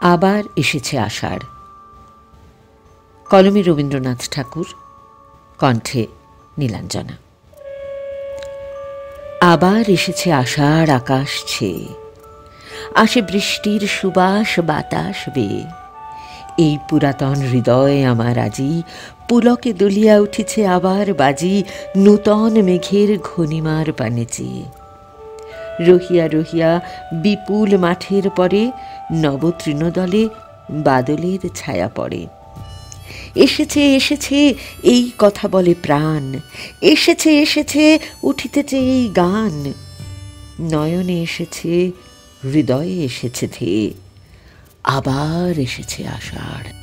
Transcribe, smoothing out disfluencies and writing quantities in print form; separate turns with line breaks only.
আবার এসেছে আষাঢ়। কলমে রবীন্দ্রনাথ ঠাকুর, কণ্ঠে নীলাঞ্জনা। আবার এসেছে আষাঢ় আকাশ ছেয়ে, আসে বৃষ্টির সুবাস বাতাস বেয়ে। এই পুরাতন হৃদয় আমার আজি পুলকে দুলিয়া উঠেছে আবার বাজি, নূতন মেঘের ঘনিমার পানে চেয়ে। রহিয়া রহিয়া বিপুল মাঠের পরে নব তৃণদলে বাদলের ছায়া পড়ে। এসেছে এসেছে এই কথা বলে প্রাণ, এসেছে এসেছে উঠিতেছে এই গান। নয়নে এসেছে, হৃদয়ে এসেছে ধেয়ে, আবার এসেছে আষাঢ়।